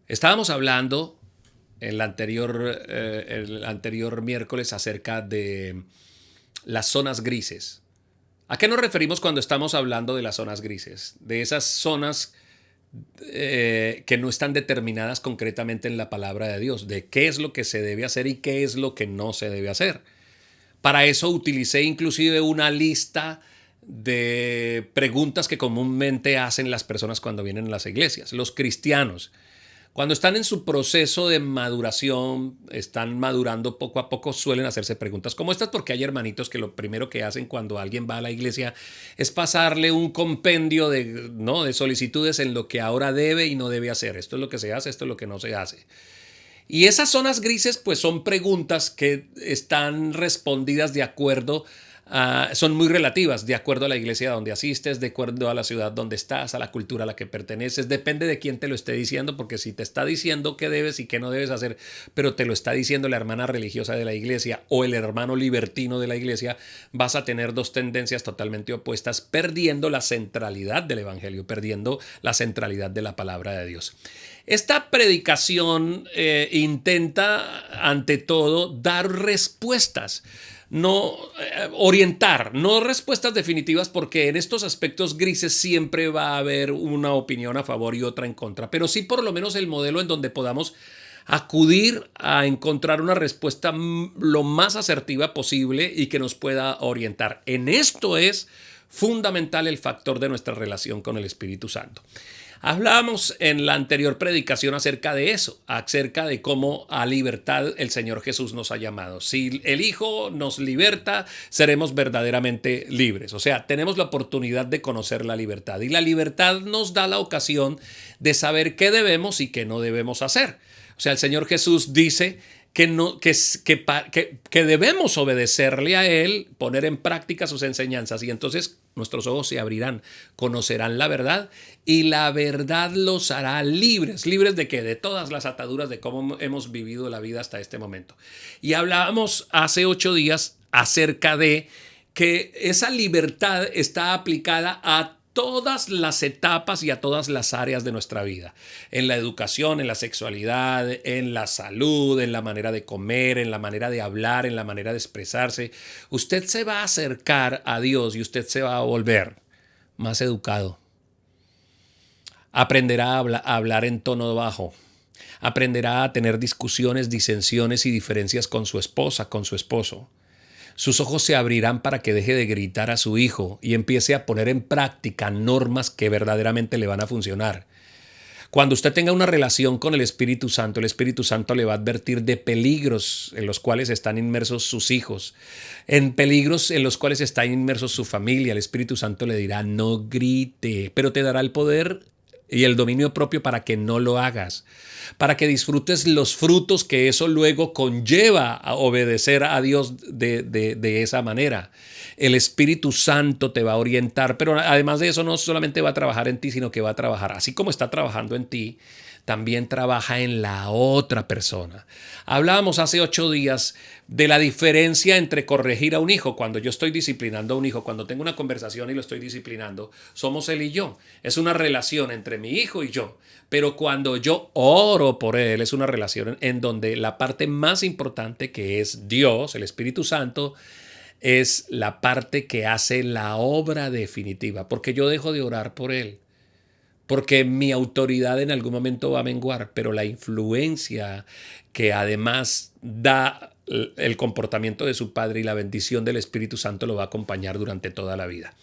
Estábamos hablando en el anterior miércoles acerca de las zonas grises. ¿A qué nos referimos cuando estamos hablando de las zonas grises? De esas zonas que no están determinadas concretamente en la palabra de Dios, de qué es lo que se debe hacer y qué es lo que no se debe hacer. Para eso utilicé inclusive una lista de preguntas que comúnmente hacen las personas cuando vienen a las iglesias, los cristianos. Cuando están en su proceso de maduración, están madurando poco a poco, suelen hacerse preguntas como estas, porque hay hermanitos que lo primero que hacen cuando alguien va a la iglesia es pasarle un compendio de, ¿no?, de solicitudes en lo que ahora debe y no debe hacer. Esto es lo que se hace, esto es lo que no se hace. Y esas zonas grises, pues son preguntas que están respondidas de acuerdo son muy relativas, de acuerdo a la iglesia a donde asistes, de acuerdo a la ciudad donde estás, a la cultura a la que perteneces. Depende de quién te lo esté diciendo, porque si te está diciendo qué debes y qué no debes hacer, pero te lo está diciendo la hermana religiosa de la iglesia o el hermano libertino de la iglesia, vas a tener dos tendencias totalmente opuestas, perdiendo la centralidad del evangelio, perdiendo la centralidad de la palabra de Dios. Esta predicación intenta, ante todo, dar respuestas, no orientar, no respuestas definitivas, porque en estos aspectos grises siempre va a haber una opinión a favor y otra en contra, pero sí por lo menos el modelo en donde podamos acudir a encontrar una respuesta lo más asertiva posible y que nos pueda orientar. En esto es fundamental el factor de nuestra relación con el Espíritu Santo. Hablábamos en la anterior predicación acerca de eso, acerca de cómo a libertad el Señor Jesús nos ha llamado. Si el Hijo nos liberta, seremos verdaderamente libres. O sea, tenemos la oportunidad de conocer la libertad. Y la libertad nos da la ocasión de saber qué debemos y qué no debemos hacer. O sea, el Señor Jesús dice que debemos obedecerle a Él, poner en práctica sus enseñanzas, y entonces nuestros ojos se abrirán, conocerán la verdad y la verdad los hará libres. ¿Libres de qué? De todas las ataduras de cómo hemos vivido la vida hasta este momento. Y hablábamos hace 8 días acerca de que esa libertad está aplicada a todas las etapas y a todas las áreas de nuestra vida, en la educación, en la sexualidad, en la salud, en la manera de comer, en la manera de hablar, en la manera de expresarse. Usted se va a acercar a Dios y usted se va a volver más educado. Aprenderá a hablar en tono bajo. Aprenderá a tener discusiones, disensiones y diferencias con su esposa, con su esposo. Sus ojos se abrirán para que deje de gritar a su hijo y empiece a poner en práctica normas que verdaderamente le van a funcionar. Cuando usted tenga una relación con el Espíritu Santo le va a advertir de peligros en los cuales están inmersos sus hijos, en peligros en los cuales está inmersos su familia. El Espíritu Santo le dirá: no grite, pero te dará el poder y el dominio propio para que no lo hagas, para que disfrutes los frutos que eso luego conlleva a obedecer a Dios de esa manera. El Espíritu Santo te va a orientar, pero además de eso no solamente va a trabajar en ti, sino que va a trabajar, así como está trabajando en ti, también trabaja en la otra persona. Hablábamos hace 8 días de la diferencia entre corregir a un hijo. Cuando yo estoy disciplinando a un hijo, cuando tengo una conversación y lo estoy disciplinando, somos él y yo. Es una relación entre mi hijo y yo. Pero cuando yo oro por él, es una relación en donde la parte más importante, que es Dios, el Espíritu Santo, es la parte que hace la obra definitiva, porque yo dejo de orar por él, porque mi autoridad en algún momento va a menguar, pero la influencia que además da el comportamiento de su padre y la bendición del Espíritu Santo lo va a acompañar durante toda la vida.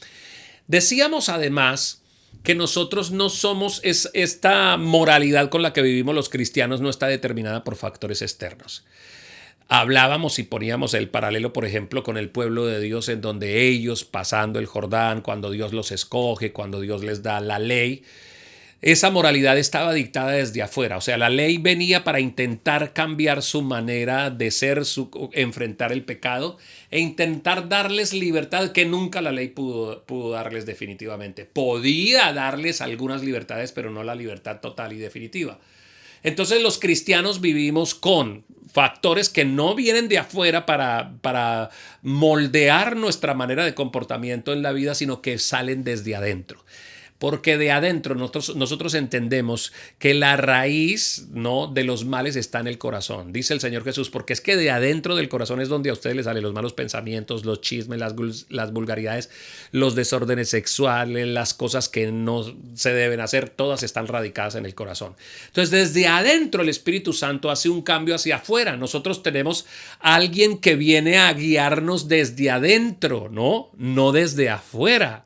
Decíamos además que nosotros no somos, esta moralidad con la que vivimos los cristianos no está determinada por factores externos. Hablábamos y poníamos el paralelo, por ejemplo, con el pueblo de Dios, en donde ellos, pasando el Jordán, cuando Dios los escoge, cuando Dios les da la ley, esa moralidad estaba dictada desde afuera. O sea, la ley venía para intentar cambiar su manera de ser, enfrentar el pecado e intentar darles libertad que nunca la ley pudo darles definitivamente. Podía darles algunas libertades, pero no la libertad total y definitiva. Entonces los cristianos vivimos con factores que no vienen de afuera para moldear nuestra manera de comportamiento en la vida, sino que salen desde adentro. Porque de adentro nosotros entendemos que la raíz, ¿no?, de los males está en el corazón. Dice el Señor Jesús, porque es que de adentro del corazón es donde a ustedes les salen los malos pensamientos, los chismes, las vulgaridades, los desórdenes sexuales, las cosas que no se deben hacer, todas están radicadas en el corazón. Entonces, desde adentro el Espíritu Santo hace un cambio hacia afuera. Nosotros tenemos a alguien que viene a guiarnos desde adentro, ¿no? No desde afuera.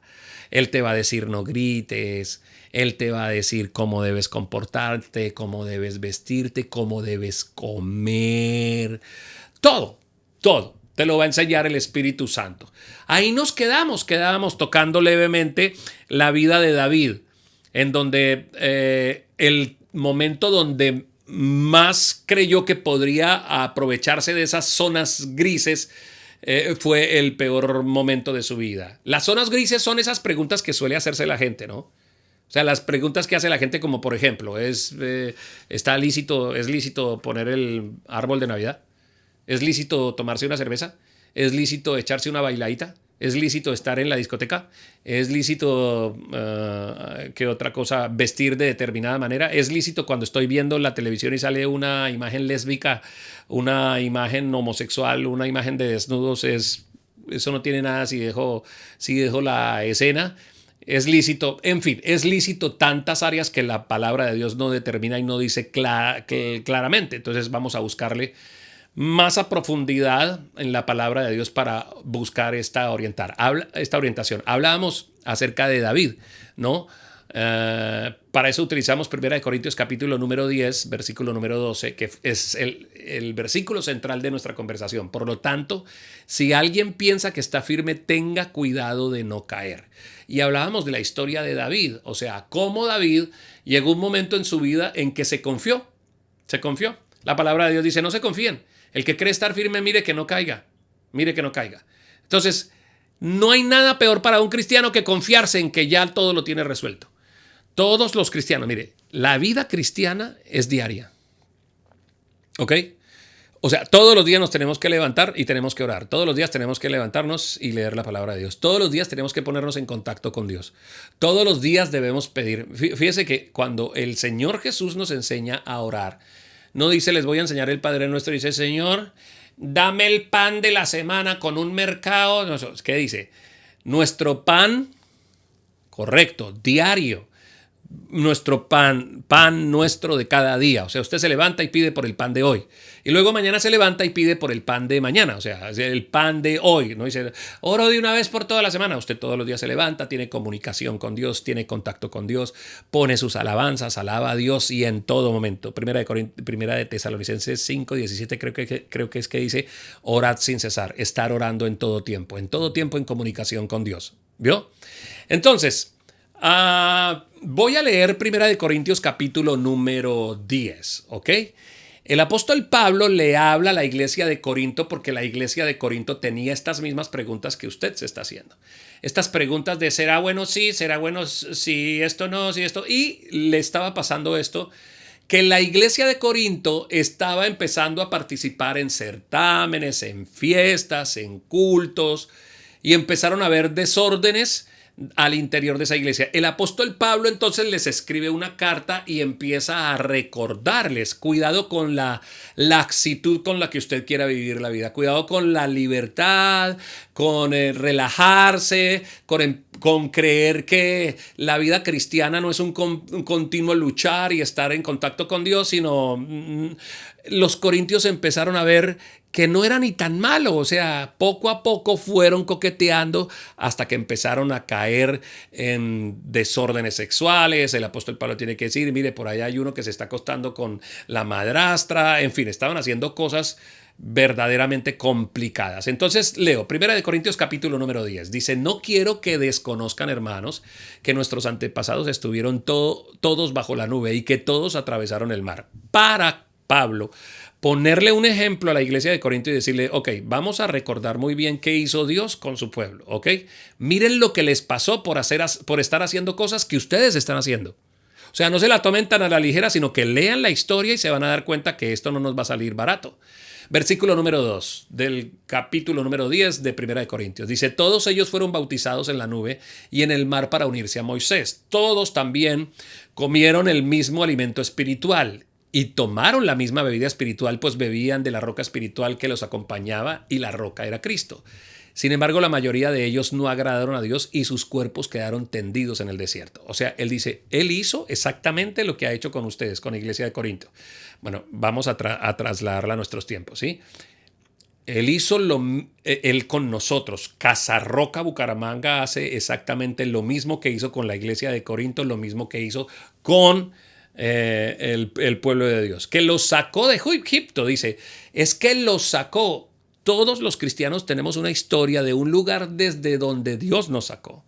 Él te va a decir no grites, Él te va a decir cómo debes comportarte, cómo debes vestirte, cómo debes comer. Todo, todo te lo va a enseñar el Espíritu Santo. Ahí nos quedábamos tocando levemente la vida de David, en donde el momento donde más creyó que podría aprovecharse de esas zonas grises fue el peor momento de su vida. Las zonas grises son esas preguntas que suele hacerse la gente, ¿no? O sea, las preguntas que hace la gente, como por ejemplo, ¿es lícito poner el árbol de Navidad? ¿Es lícito tomarse una cerveza? ¿Es lícito echarse una bailadita? ¿Es lícito estar en la discoteca? ¿Es lícito, qué otra cosa, vestir de determinada manera? ¿Es lícito cuando estoy viendo la televisión y sale una imagen lésbica, una imagen homosexual, una imagen de desnudos? Eso no tiene nada si dejo la escena. Es lícito, en fin, es lícito tantas áreas que la palabra de Dios no determina y no dice claramente. Entonces vamos a buscarle más a profundidad en la palabra de Dios para buscar esta orientación. Hablábamos acerca de David, ¿no? Para eso utilizamos 1 Corintios capítulo número 10, versículo número 12, que es el versículo central de nuestra conversación. Por lo tanto, si alguien piensa que está firme, tenga cuidado de no caer. Y hablábamos de la historia de David, o sea, cómo David llegó un momento en su vida en que se confió. La palabra de Dios dice, no se confíen. El que cree estar firme, mire que no caiga. Entonces, no hay nada peor para un cristiano que confiarse en que ya todo lo tiene resuelto. Todos los cristianos, mire, la vida cristiana es diaria. ¿Ok? O sea, todos los días nos tenemos que levantar y tenemos que orar. Todos los días tenemos que levantarnos y leer la palabra de Dios. Todos los días tenemos que ponernos en contacto con Dios. Todos los días debemos pedir. Fíjese que cuando el Señor Jesús nos enseña a orar, no dice, les voy a enseñar el Padre Nuestro. Dice, Señor, dame el pan de la semana con un mercado. No, ¿qué dice? Nuestro pan, correcto, diario. Nuestro pan nuestro de cada día. O sea, usted se levanta y pide por el pan de hoy. Y luego mañana se levanta y pide por el pan de mañana. O sea, el pan de hoy. No dice, oro de una vez por toda la semana. Usted todos los días se levanta, tiene comunicación con Dios, tiene contacto con Dios, pone sus alabanzas, alaba a Dios y en todo momento. Primera de Tesalonicenses 5:17 creo que es que dice, orad sin cesar, estar orando en todo tiempo en comunicación con Dios. ¿Vio? Entonces, voy a leer 1 Corintios capítulo número 10, ¿ok? El apóstol Pablo le habla a la iglesia de Corinto porque la iglesia de Corinto tenía estas mismas preguntas que usted se está haciendo. Estas preguntas de ¿será bueno sí? ¿Será bueno si esto no? ¿Si esto? Y le estaba pasando esto, que la iglesia de Corinto estaba empezando a participar en certámenes, en fiestas, en cultos, y empezaron a haber desórdenes al interior de esa iglesia. El apóstol Pablo entonces les escribe una carta y empieza a recordarles, cuidado con la laxitud con la que usted quiera vivir la vida, cuidado con la libertad, con relajarse, con creer que la vida cristiana no es un continuo luchar y estar en contacto con Dios, sino los corintios empezaron a ver que no era ni tan malo, o sea, poco a poco fueron coqueteando hasta que empezaron a caer en desórdenes sexuales. El apóstol Pablo tiene que decir, mire, por allá hay uno que se está acostando con la madrastra, en fin, estaban haciendo cosas verdaderamente complicadas. Entonces leo, 1 Corintios capítulo número 10, dice, no quiero que desconozcan, hermanos, que nuestros antepasados estuvieron todos bajo la nube y que todos atravesaron el mar. Para Pablo ponerle un ejemplo a la iglesia de Corinto y decirle, ok, vamos a recordar muy bien qué hizo Dios con su pueblo, ok. Miren lo que les pasó por estar haciendo cosas que ustedes están haciendo. O sea, no se la tomen tan a la ligera, sino que lean la historia y se van a dar cuenta que esto no nos va a salir barato. Versículo número 2 del capítulo número 10 de Primera de Corintios. Dice, todos ellos fueron bautizados en la nube y en el mar para unirse a Moisés. Todos también comieron el mismo alimento espiritual y tomaron la misma bebida espiritual, pues bebían de la roca espiritual que los acompañaba y la roca era Cristo. Sin embargo, la mayoría de ellos no agradaron a Dios y sus cuerpos quedaron tendidos en el desierto. O sea, él dice, él hizo exactamente lo que ha hecho con ustedes, con la iglesia de Corinto. Bueno, vamos a trasladarla a nuestros tiempos, ¿sí? Él con nosotros. Casarroca Bucaramanga hace exactamente lo mismo que hizo con la iglesia de Corinto, lo mismo que hizo con el pueblo de Dios. Que los sacó de Egipto, dice. Es que los sacó. Todos los cristianos tenemos una historia de un lugar desde donde Dios nos sacó.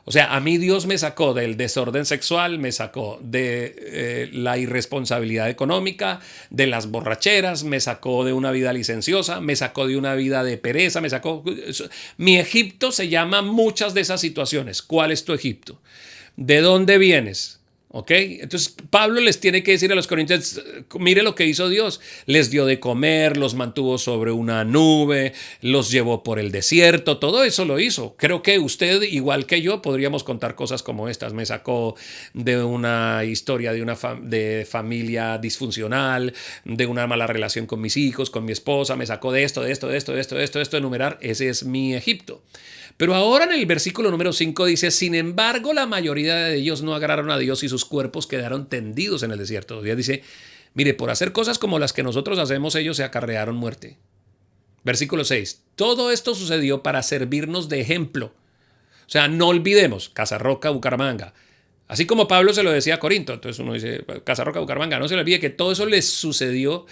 O sea, a mí Dios me sacó del desorden sexual, me sacó de la irresponsabilidad económica, de las borracheras, me sacó de una vida licenciosa, me sacó de una vida de pereza, me sacó... Mi Egipto se llama muchas de esas situaciones. ¿Cuál es tu Egipto? ¿De dónde vienes? ¿Ok? Entonces Pablo les tiene que decir a los corintios, mire lo que hizo Dios, les dio de comer, los mantuvo sobre una nube, los llevó por el desierto, todo eso lo hizo. Creo que usted, igual que yo, podríamos contar cosas como estas. Me sacó de una historia de una familia disfuncional, de una mala relación con mis hijos, con mi esposa, me sacó de esto, enumerar, ese es mi Egipto. Pero ahora en el versículo número 5 dice, sin embargo, la mayoría de ellos no agradaron a Dios y sus cuerpos quedaron tendidos en el desierto. Dios dice, mire, por hacer cosas como las que nosotros hacemos, ellos se acarrearon muerte. Versículo 6, todo esto sucedió para servirnos de ejemplo. O sea, no olvidemos, Casarroca, Bucaramanga. Así como Pablo se lo decía a Corinto, entonces uno dice, Casarroca, Bucaramanga, no se le olvide que todo eso les sucedió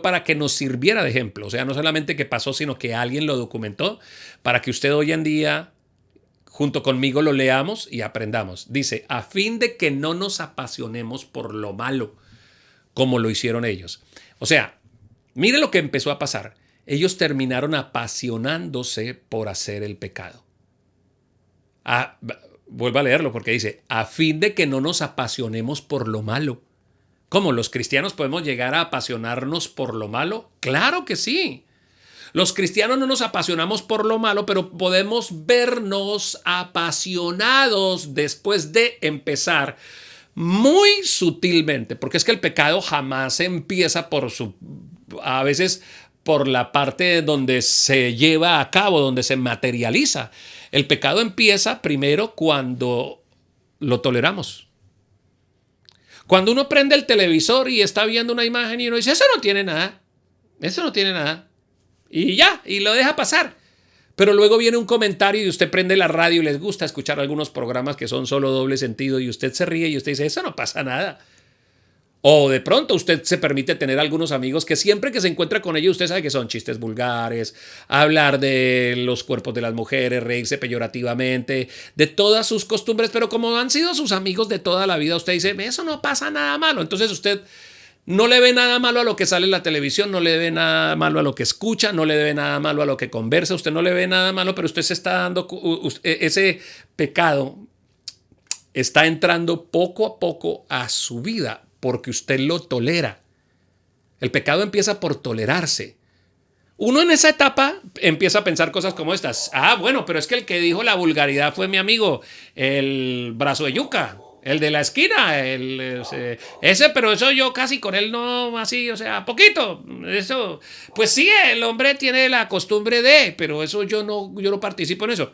para que nos sirviera de ejemplo. O sea, no solamente que pasó, sino que alguien lo documentó para que usted hoy en día, junto conmigo, lo leamos y aprendamos. Dice, a fin de que no nos apasionemos por lo malo, como lo hicieron ellos. O sea, mire lo que empezó a pasar. Ellos terminaron apasionándose por hacer el pecado. Vuelvo a leerlo porque dice, a fin de que no nos apasionemos por lo malo. ¿Cómo? ¿Los cristianos podemos llegar a apasionarnos por lo malo? Claro que sí. Los cristianos no nos apasionamos por lo malo, pero podemos vernos apasionados después de empezar muy sutilmente, porque es que el pecado jamás empieza a veces por la parte donde se lleva a cabo, donde se materializa. El pecado empieza primero cuando lo toleramos. Cuando uno prende el televisor y está viendo una imagen y uno dice, eso no tiene nada. Y ya, y lo deja pasar. Pero luego viene un comentario y usted prende la radio y les gusta escuchar algunos programas que son solo doble sentido y usted se ríe y usted dice, eso no pasa nada. O de pronto usted se permite tener algunos amigos que siempre que se encuentra con ellos usted sabe que son chistes vulgares, hablar de los cuerpos de las mujeres, reírse peyorativamente, de todas sus costumbres, pero como han sido sus amigos de toda la vida, usted dice, eso no pasa nada malo. Entonces usted no le ve nada malo a lo que sale en la televisión, no le ve nada malo a lo que escucha, no le ve nada malo a lo que conversa, usted no le ve nada malo, pero usted se está dando, ese pecado está entrando poco a poco a su vida porque usted lo tolera. El pecado empieza por tolerarse. Uno en esa etapa empieza a pensar cosas como estas. Bueno, pero es que el que dijo la vulgaridad fue mi amigo, el brazo de yuca. El de la esquina, ese, pero eso yo casi con él no así, o sea, poquito. Eso, pues sí, el hombre tiene la costumbre pero eso yo no participo en eso.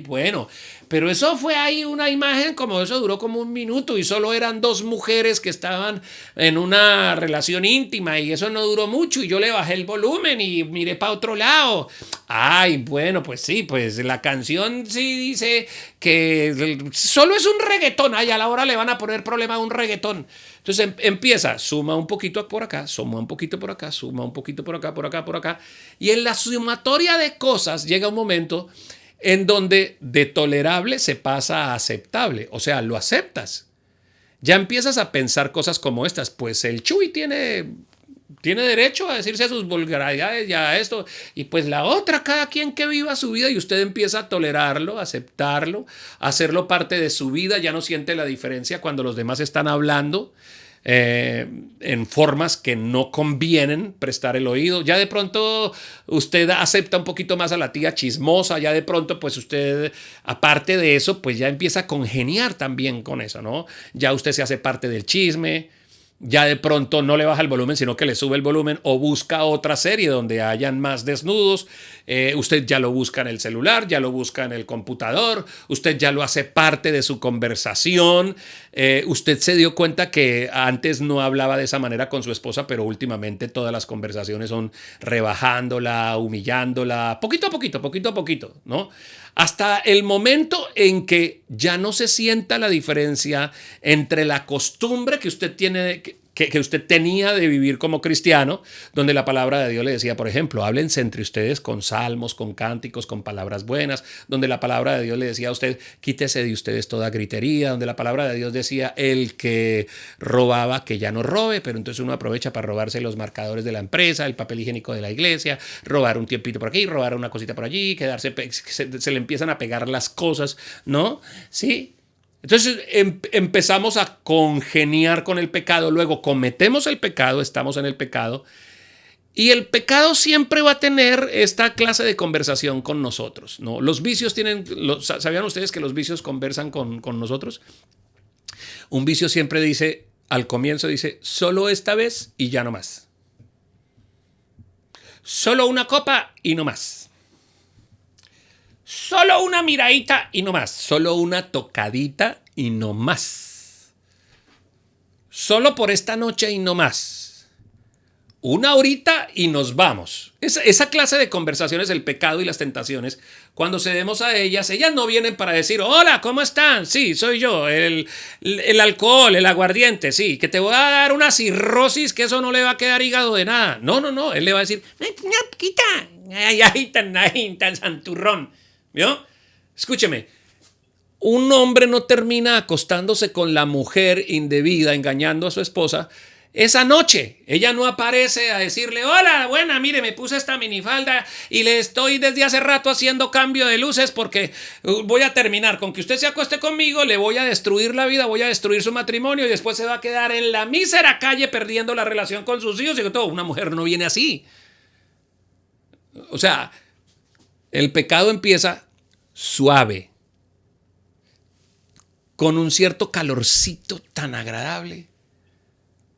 Bueno, pero eso fue ahí una imagen, como eso duró como 1 minuto y solo eran 2 mujeres que estaban en una relación íntima y eso no duró mucho y yo le bajé el volumen y miré para otro lado. Bueno, pues sí, pues la canción sí dice que solo es un reggaetón. A la hora le van a poner problema a un reggaetón. Entonces empieza, suma un poquito por acá, suma un poquito por acá, suma un poquito por acá, por acá, por acá. Y en la sumatoria de cosas llega un momento en donde de tolerable se pasa a aceptable. O sea, lo aceptas. Ya empiezas a pensar cosas como estas. Pues el Chuy tiene derecho a decirse a sus vulgaridades y a esto. Y pues la otra, cada quien que viva su vida y usted empieza a tolerarlo, a aceptarlo, a hacerlo parte de su vida. Ya no siente la diferencia cuando los demás están hablando. en formas que no convienen prestar el oído. Ya de pronto usted acepta un poquito más a la tía chismosa, ya de pronto pues usted, aparte de eso, pues ya empieza a congeniar también con eso, ¿no? Ya usted se hace parte del chisme. Ya de pronto no le baja el volumen, sino que le sube el volumen o busca otra serie donde hayan más desnudos. Usted ya lo busca en el celular, ya lo busca en el computador, usted ya lo hace parte de su conversación. Usted se dio cuenta que antes no hablaba de esa manera con su esposa, pero últimamente todas las conversaciones son rebajándola, humillándola, poquito a poquito, ¿no? Hasta el momento en que ya no se sienta la diferencia entre la costumbre que usted tiene, que usted tenía de vivir como cristiano, donde la palabra de Dios le decía, por ejemplo, háblense entre ustedes con salmos, con cánticos, con palabras buenas, donde la palabra de Dios le decía a usted, quítese de ustedes toda gritería, donde la palabra de Dios decía, el que robaba, que ya no robe, pero entonces uno aprovecha para robarse los marcadores de la empresa, el papel higiénico de la iglesia, robar un tiempito por aquí, robar una cosita por allí, quedarse, se le empiezan a pegar las cosas, ¿no? Sí. Entonces empezamos a congeniar con el pecado, luego cometemos el pecado, estamos en el pecado, y el pecado siempre va a tener esta clase de conversación con nosotros, ¿no? Los vicios tienen, ¿sabían ustedes que los vicios conversan con nosotros? Un vicio siempre dice, al comienzo dice, solo esta vez y ya no más. Solo una copa y no más. Solo una miradita y no más. Solo una tocadita y no más. Solo por esta noche y no más. Una horita y nos vamos. Esa clase de conversaciones, el pecado y las tentaciones, cuando cedemos a ellas no vienen para decir, hola, ¿cómo están? Sí, soy yo, el alcohol, el aguardiente, sí, que te voy a dar una cirrosis, que eso no le va a quedar hígado de nada. No, él le va a decir, una poquita, ay, tan santurrón. ¿Vio? Escúcheme, un hombre no termina acostándose con la mujer indebida, engañando a su esposa, esa noche. Ella no aparece a decirle, hola, buena, mire, me puse esta minifalda y le estoy desde hace rato haciendo cambio de luces porque voy a terminar con que usted se acueste conmigo, le voy a destruir la vida, voy a destruir su matrimonio y después se va a quedar en la mísera calle perdiendo la relación con sus hijos y todo. Una mujer no viene así. O sea, el pecado empieza suave, con un cierto calorcito tan agradable.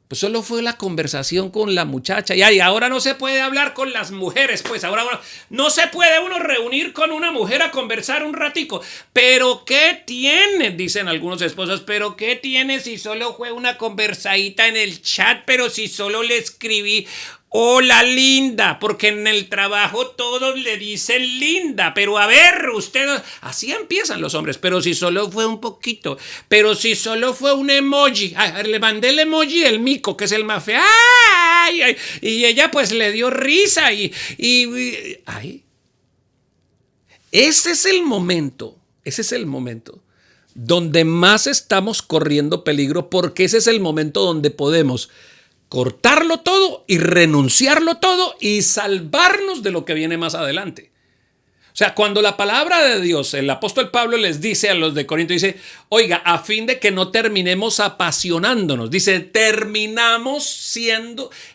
Pues solo fue la conversación con la muchacha. Y ahora no se puede hablar con las mujeres, pues ahora no se puede uno reunir con una mujer a conversar un ratico. ¿Pero qué tiene? Dicen algunos esposos. ¿Pero qué tiene si solo fue una conversadita en el chat? Pero si solo le escribí, hola linda, porque en el trabajo todos le dicen linda, pero a ver, usted, así empiezan los hombres, pero si solo fue un poquito, pero si solo fue un emoji, le mandé el emoji del mico, que es el más feo, y ella pues le dio risa y ese es el momento donde más estamos corriendo peligro, porque ese es el momento donde podemos cortarlo todo y renunciarlo todo y salvarnos de lo que viene más adelante. O sea, cuando la palabra de Dios, el apóstol Pablo les dice a los de Corinto, dice, oiga, a fin de que no terminemos apasionándonos, dice, terminamos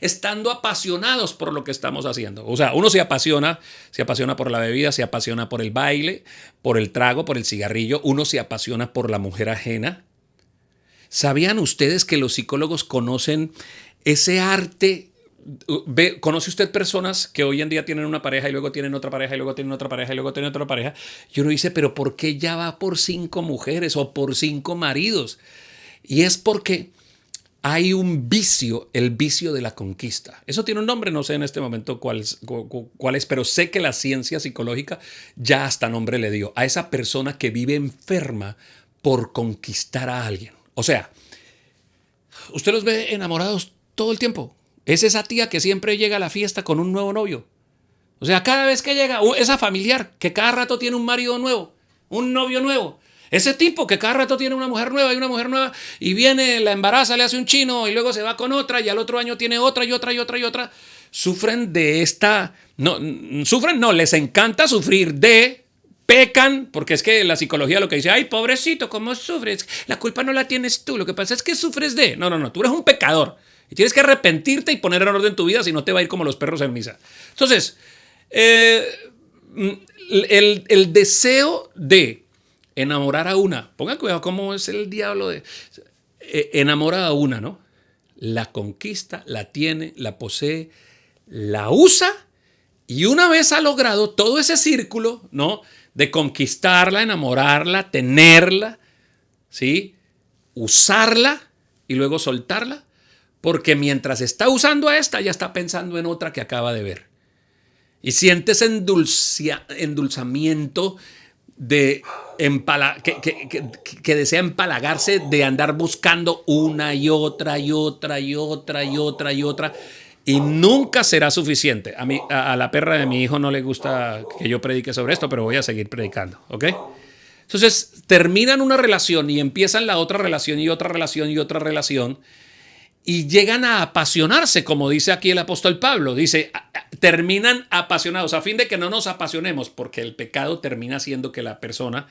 estando apasionados por lo que estamos haciendo. O sea, uno se apasiona por la bebida, se apasiona por el baile, por el trago, por el cigarrillo, uno se apasiona por la mujer ajena. ¿Sabían ustedes que los psicólogos conocen ese arte? ¿Conoce usted personas que hoy en día tienen una pareja y luego tienen otra pareja y luego tienen otra pareja y luego tienen otra pareja? Y uno dice, pero ¿por qué ya va por 5 mujeres o por 5 maridos? Y es porque hay un vicio, el vicio de la conquista. Eso tiene un nombre, no sé en este momento cuál es, pero sé que la ciencia psicológica ya hasta nombre le dio a esa persona que vive enferma por conquistar a alguien. O sea, usted los ve enamorados todo el tiempo. Es esa tía que siempre llega a la fiesta con un nuevo novio. O sea, cada vez que llega, esa familiar que cada rato tiene un marido nuevo, un novio nuevo. Ese tipo que cada rato tiene una mujer nueva y viene, la embaraza, le hace un chino y luego se va con otra y al otro año tiene otra y otra y otra y otra. Sufren de esta... No, les encanta sufrir de pecan, porque es que la psicología lo que dice, ay, pobrecito, ¿cómo sufres? La culpa no la tienes tú, lo que pasa es que sufres de... No, tú eres un pecador y tienes que arrepentirte y poner en orden tu vida, si no te va a ir como los perros en misa. Entonces, el deseo de enamorar a una, pongan cuidado cómo es el diablo de... enamora a una, ¿no? La conquista, la tiene, la posee, la usa y una vez ha logrado todo ese círculo, ¿no? De conquistarla, enamorarla, tenerla, ¿sí? Usarla y luego soltarla, porque mientras está usando a esta, ya está pensando en otra que acaba de ver. Y siente ese endulzamiento de que desea empalagarse, de andar buscando una y otra y otra y otra y otra y otra, y nunca será suficiente. A la perra de mi hijo no le gusta que yo predique sobre esto, pero voy a seguir predicando, ¿ok? Entonces terminan una relación y empiezan la otra relación y otra relación y otra relación, y llegan a apasionarse, como dice aquí el apóstol Pablo. Dice, terminan apasionados, a fin de que no nos apasionemos, porque el pecado termina siendo que la persona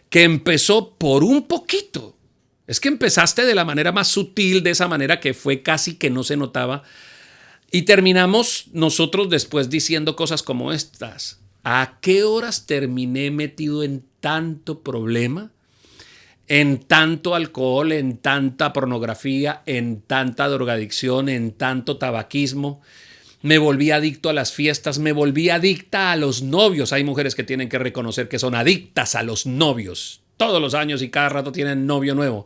que empezó por un poquito, es que empezaste de la manera más sutil, de esa manera que fue casi que no se notaba, y terminamos nosotros después diciendo cosas como estas. ¿A qué horas terminé metido en tanto problema? En tanto alcohol, en tanta pornografía, en tanta drogadicción, en tanto tabaquismo. Me volví adicto a las fiestas, me volví adicta a los novios. Hay mujeres que tienen que reconocer que son adictas a los novios. Todos los años y cada rato tienen novio nuevo.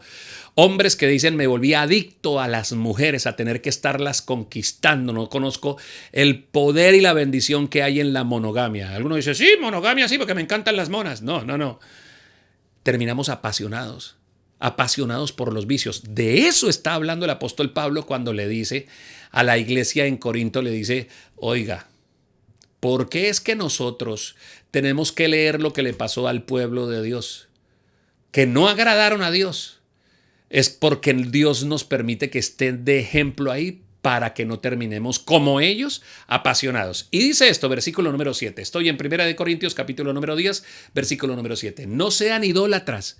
Hombres que dicen, me volví adicto a las mujeres, a tener que estarlas conquistando. No conozco el poder y la bendición que hay en la monogamia. Algunos dicen, sí, monogamia sí, porque me encantan las monas. No. Terminamos apasionados por los vicios. De eso está hablando el apóstol Pablo cuando le dice a la iglesia en Corinto, le dice, oiga, ¿por qué es que nosotros tenemos que leer lo que le pasó al pueblo de Dios? Que no agradaron a Dios. Es porque Dios nos permite que estén de ejemplo ahí para que no terminemos como ellos, apasionados. Y dice esto, versículo número 7. Estoy en 1 Corintios, capítulo número 10, versículo número 7. No sean idólatras.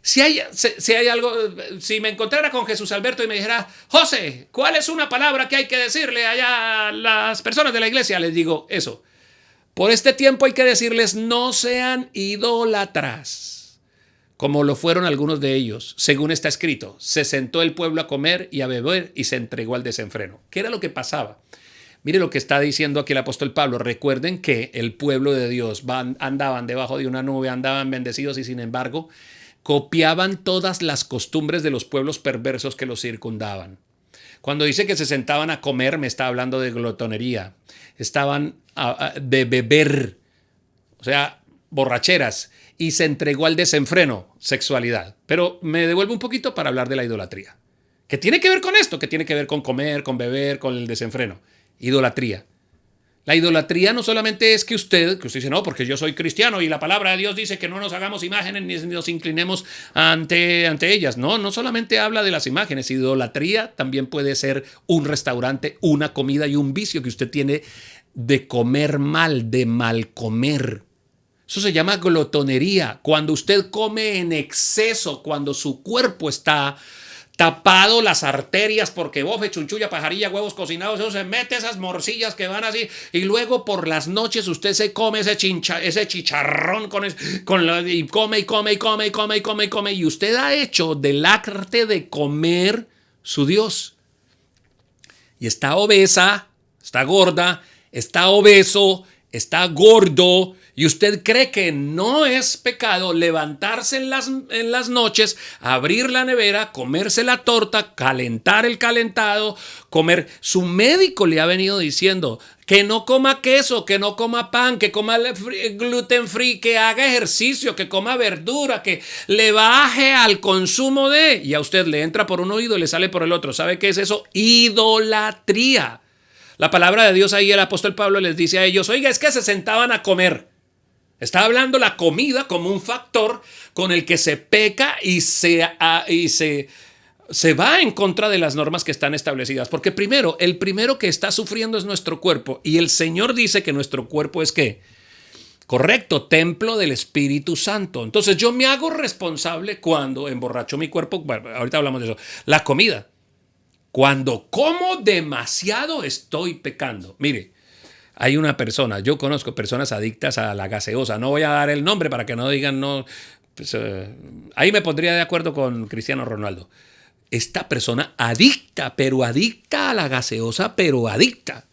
Si hay algo, si me encontrara con Jesús Alberto y me dijera, José, ¿cuál es una palabra que hay que decirle allá a las personas de la iglesia? Les digo eso. Por este tiempo hay que decirles, no sean idólatras, como lo fueron algunos de ellos. Según está escrito, se sentó el pueblo a comer y a beber y se entregó al desenfreno. ¿Qué era lo que pasaba? Mire lo que está diciendo aquí el apóstol Pablo. Recuerden que el pueblo de Dios andaban debajo de una nube, andaban bendecidos y sin embargo copiaban todas las costumbres de los pueblos perversos que los circundaban. Cuando dice que se sentaban a comer, me está hablando de glotonería. Estaban de beber, o sea, borracheras. Y se entregó al desenfreno, sexualidad. Pero me devuelvo un poquito para hablar de la idolatría. ¿Qué tiene que ver con esto? ¿Qué tiene que ver con comer, con beber, con el desenfreno? Idolatría. La idolatría no solamente es que usted dice, no, porque yo soy cristiano y la palabra de Dios dice que no nos hagamos imágenes ni nos inclinemos ante ellas. No solamente habla de las imágenes. Idolatría también puede ser un restaurante, una comida y un vicio que usted tiene de comer mal, de mal comer. Eso se llama glotonería. Cuando usted come en exceso, cuando su cuerpo está tapado las arterias porque bofe, chunchulla, pajarilla, huevos cocinados, eso se mete esas morcillas que van así y luego por las noches usted se come ese chicharrón y come y usted ha hecho del arte de comer su Dios. Y está obesa, está gorda, está obeso, está gordo. Y usted cree que no es pecado levantarse en las noches, abrir la nevera, comerse la torta, calentar el calentado, comer. Su médico le ha venido diciendo que no coma queso, que no coma pan, que coma gluten free, que haga ejercicio, que coma verdura, que le baje al consumo de. Y a usted le entra por un oído y le sale por el otro. ¿Sabe qué es eso? Idolatría. La palabra de Dios ahí, el apóstol Pablo les dice a ellos, oiga, es que se sentaban a comer. Está hablando la comida como un factor con el que se peca y se va en contra de las normas que están establecidas. Porque el primero que está sufriendo es nuestro cuerpo. Y el Señor dice que nuestro cuerpo es ¿qué? Correcto, templo del Espíritu Santo. Entonces yo me hago responsable cuando emborracho mi cuerpo, bueno, ahorita hablamos de eso, la comida. Cuando como demasiado estoy pecando. Mire, hay una persona, yo conozco personas adictas a la gaseosa, no voy a dar el nombre para que no digan no, pues, ahí me pondría de acuerdo con Cristiano Ronaldo. Esta persona adicta, pero adicta a la gaseosa, pero adicta.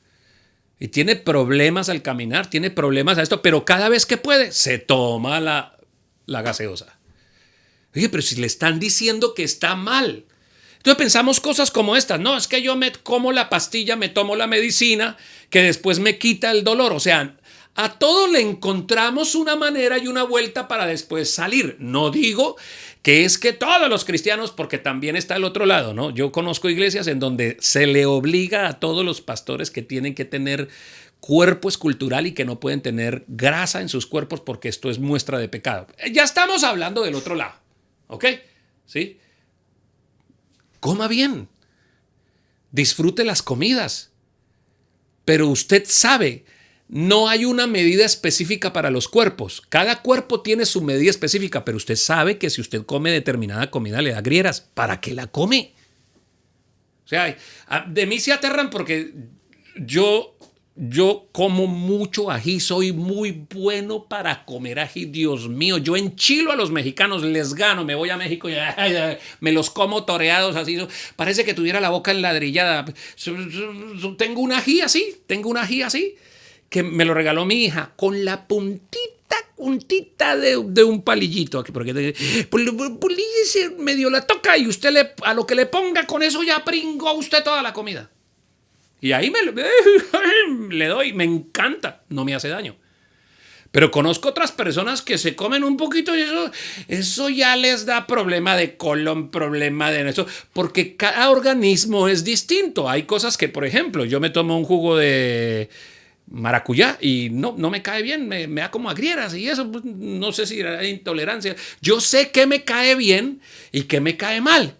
Y tiene problemas al caminar, tiene problemas a esto, pero cada vez que puede, se toma la gaseosa. Oye, pero si le están diciendo que está mal. Entonces pensamos cosas como estas. No, es que yo me como la pastilla, me tomo la medicina, que después me quita el dolor. O sea, a todo le encontramos una manera y una vuelta para después salir. No digo que es que todos los cristianos, porque también está el otro lado, ¿no? Yo conozco iglesias en donde se le obliga a todos los pastores que tienen que tener cuerpo escultural y que no pueden tener grasa en sus cuerpos porque esto es muestra de pecado. Ya estamos hablando del otro lado, ¿ok? ¿Sí? Coma bien, disfrute las comidas, pero usted sabe, no hay una medida específica para los cuerpos. Cada cuerpo tiene su medida específica, pero usted sabe que si usted come determinada comida le da grieras. ¿Para qué la come? O sea, de mí se aterran porque yo como mucho ají, soy muy bueno para comer ají, Dios mío. Yo enchilo a los mexicanos, les gano, me voy a México y me los como toreados así. Parece que tuviera la boca enladrillada. Tengo un ají así, que me lo regaló mi hija, con la puntita de un palillito. Porque medio la toca y usted a lo que le ponga con eso ya pringó usted toda la comida. Y ahí le doy, me encanta, no me hace daño. Pero conozco otras personas que se comen un poquito y eso ya les da problema de colon, problema de eso, porque cada organismo es distinto. Hay cosas que, por ejemplo, yo me tomo un jugo de maracuyá y no me cae bien, me da como agrieras y eso, pues, no sé si hay intolerancia. Yo sé qué me cae bien y qué me cae mal.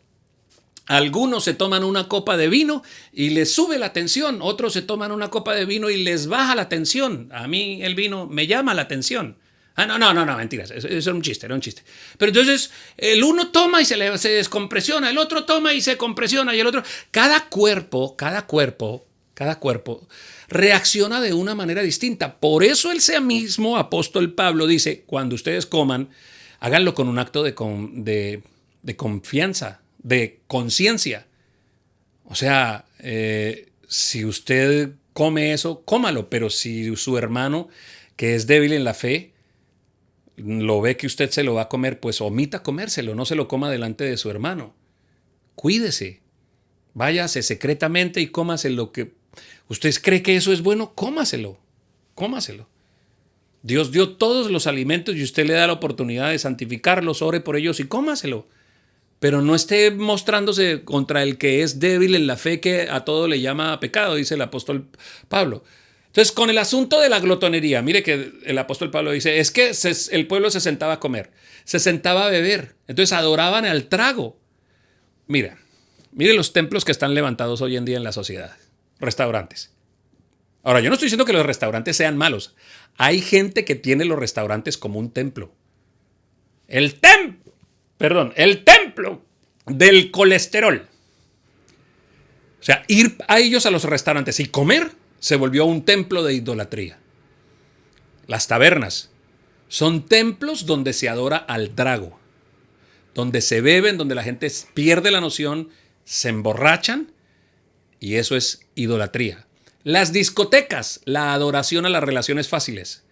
Algunos se toman una copa de vino y les sube la tensión, otros se toman una copa de vino y les baja la tensión. A mí el vino me llama la atención. No, mentiras, eso era un chiste. Pero entonces el uno toma y se descompresiona, el otro toma y se compresiona y el otro. Cada cuerpo reacciona de una manera distinta. Por eso el mismo apóstol Pablo dice, cuando ustedes coman, háganlo con un acto de confianza, de conciencia. O sea, si usted come eso, cómalo, pero si su hermano, que es débil en la fe, lo ve que usted se lo va a comer, pues omita comérselo, no se lo coma delante de su hermano. Cuídese, váyase secretamente y cómase lo que usted cree que eso es bueno, cómaselo. Dios dio todos los alimentos y usted le da la oportunidad de santificarlos, ore por ellos y cómaselo. Pero no esté mostrándose contra el que es débil en la fe, que a todo le llama pecado, dice el apóstol Pablo. Entonces, con el asunto de la glotonería, mire que el apóstol Pablo dice, es que el pueblo se sentaba a comer, se sentaba a beber, entonces adoraban al trago. Mire los templos que están levantados hoy en día en la sociedad, restaurantes. Ahora, yo no estoy diciendo que los restaurantes sean malos. Hay gente que tiene los restaurantes como un templo. El templo del colesterol. O sea, ir a ellos a los restaurantes y comer se volvió un templo de idolatría. Las tabernas son templos donde se adora al trago, donde se beben, donde la gente pierde la noción, se emborrachan y eso es idolatría. Las discotecas, la adoración a las relaciones fáciles.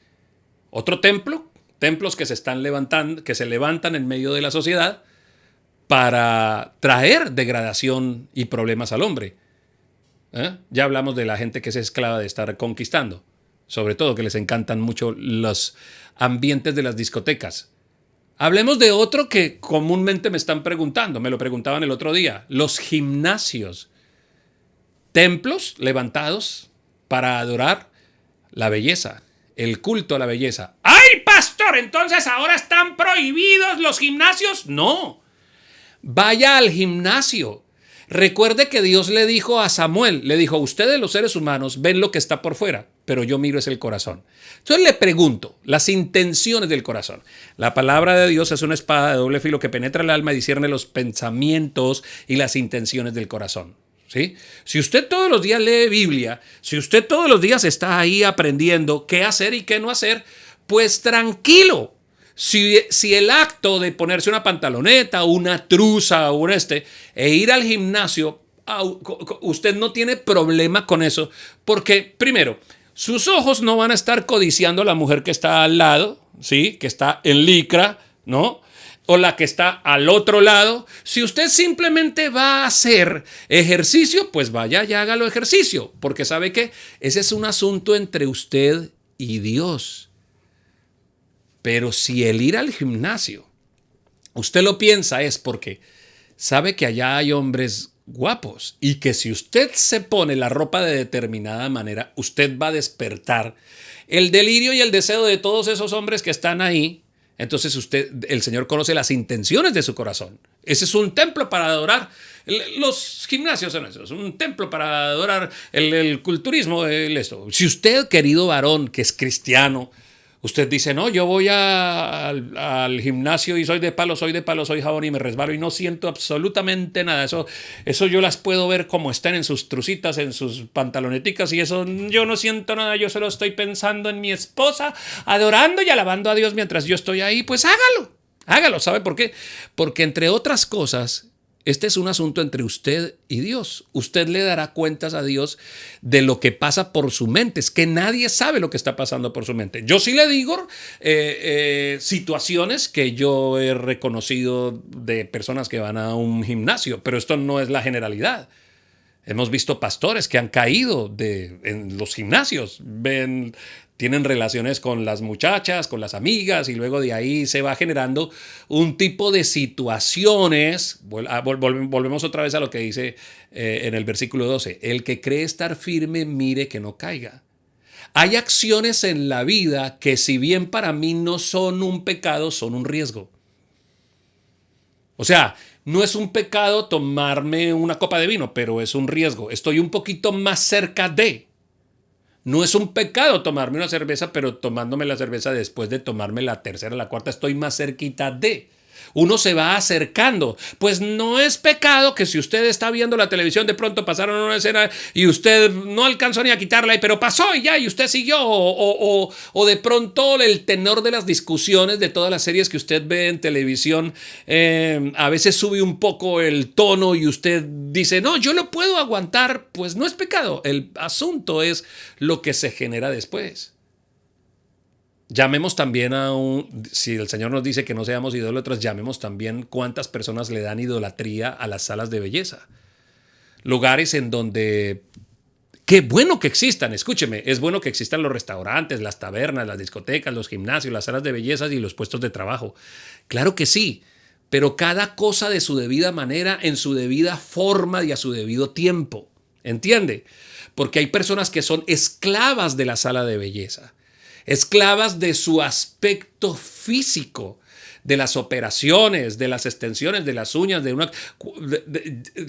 Otro templo, templos que se levantan en medio de la sociedad para traer degradación y problemas al hombre. Ya hablamos de la gente que es esclava de estar conquistando, sobre todo que les encantan mucho los ambientes de las discotecas. Hablemos de otro que comúnmente me están preguntando, me lo preguntaban el otro día, los gimnasios. Templos levantados para adorar la belleza, el culto a la belleza. ¡Ay, pastor! ¿Entonces ahora están prohibidos los gimnasios? No. Vaya al gimnasio. Recuerde que Dios le dijo a Samuel, le dijo, ustedes los seres humanos ven lo que está por fuera, pero yo miro es el corazón. Entonces le pregunto, las intenciones del corazón. La palabra de Dios es una espada de doble filo que penetra el alma y discierne los pensamientos y las intenciones del corazón. ¿Sí? Si usted todos los días lee Biblia, si usted todos los días está ahí aprendiendo qué hacer y qué no hacer, pues tranquilo. Si el acto de ponerse una pantaloneta, una truza o e ir al gimnasio, usted no tiene problema con eso, porque primero, sus ojos no van a estar codiciando a la mujer que está al lado, ¿sí? Que está en licra, ¿no? O la que está al otro lado. Si usted simplemente va a hacer ejercicio, pues vaya y hágalo ejercicio, porque sabe que ese es un asunto entre usted y Dios. Pero si el ir al gimnasio, usted lo piensa es porque sabe que allá hay hombres guapos y que si usted se pone la ropa de determinada manera, usted va a despertar el delirio y el deseo de todos esos hombres que están ahí. Entonces el Señor conoce las intenciones de su corazón. Ese es un templo para adorar. Los gimnasios son eso, es un templo para adorar el culturismo. Esto. Si usted, querido varón, que es cristiano, usted dice, no, yo voy al gimnasio y soy de palo, soy jabón y me resbalo y no siento absolutamente nada. Eso yo las puedo ver como están en sus trucitas, en sus pantaloneticas y eso yo no siento nada. Yo solo estoy pensando en mi esposa, adorando y alabando a Dios mientras yo estoy ahí. Pues hágalo. ¿Sabe por qué? Porque entre otras cosas, este es un asunto entre usted y Dios. Usted le dará cuentas a Dios de lo que pasa por su mente. Es que nadie sabe lo que está pasando por su mente. Yo sí le digo situaciones que yo he reconocido de personas que van a un gimnasio, pero esto no es la generalidad. Hemos visto pastores que han caído en los gimnasios, tienen relaciones con las muchachas, con las amigas y luego de ahí se va generando un tipo de situaciones. Volvemos otra vez a lo que dice en el versículo 12. El que cree estar firme, mire que no caiga. Hay acciones en la vida que si bien para mí no son un pecado, son un riesgo. O sea, no es un pecado tomarme una copa de vino, pero es un riesgo. Estoy un poquito más cerca de. No es un pecado tomarme una cerveza, pero tomándome la cerveza después de tomarme la tercera, la cuarta, estoy más cerquita de. Uno se va acercando. Pues no es pecado que si usted está viendo la televisión, de pronto pasaron una escena y usted no alcanzó ni a quitarla, pero pasó y ya, y usted siguió. O de pronto el tenor de las discusiones de todas las series que usted ve en televisión, a veces sube un poco el tono y usted dice, no, yo lo puedo aguantar. Pues no es pecado. El asunto es lo que se genera después. Llamemos también si el Señor nos dice que no seamos idólatras, llamemos también cuántas personas le dan idolatría a las salas de belleza. Lugares en donde, qué bueno que existan, escúcheme, es bueno que existan los restaurantes, las tabernas, las discotecas, los gimnasios, las salas de belleza y los puestos de trabajo. Claro que sí, pero cada cosa de su debida manera, en su debida forma y a su debido tiempo. ¿Entiende? Porque hay personas que son esclavas de la sala de belleza. Esclavas de su aspecto físico, de las operaciones, de las extensiones, de las uñas,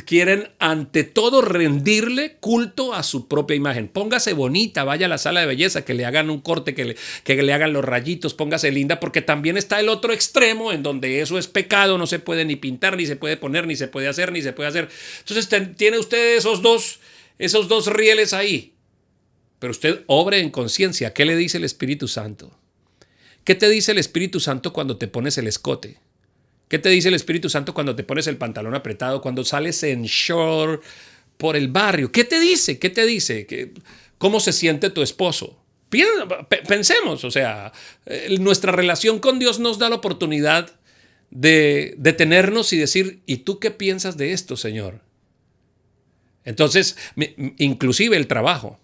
quieren ante todo rendirle culto a su propia imagen. Póngase bonita, vaya a la sala de belleza, que le hagan un corte, que le hagan los rayitos, póngase linda, porque también está el otro extremo en donde eso es pecado, no se puede ni pintar, ni se puede poner, ni se puede hacer, ni se puede hacer. Entonces tiene usted esos dos rieles ahí. Pero usted obre en conciencia. ¿Qué le dice el Espíritu Santo? ¿Qué te dice el Espíritu Santo cuando te pones el escote? ¿Qué te dice el Espíritu Santo cuando te pones el pantalón apretado? Cuando sales en short por el barrio. ¿Qué te dice? ¿Qué te dice? ¿Cómo se siente tu esposo? Pensemos, o sea, nuestra relación con Dios nos da la oportunidad de detenernos y decir, ¿y tú qué piensas de esto, Señor? Entonces, inclusive el trabajo.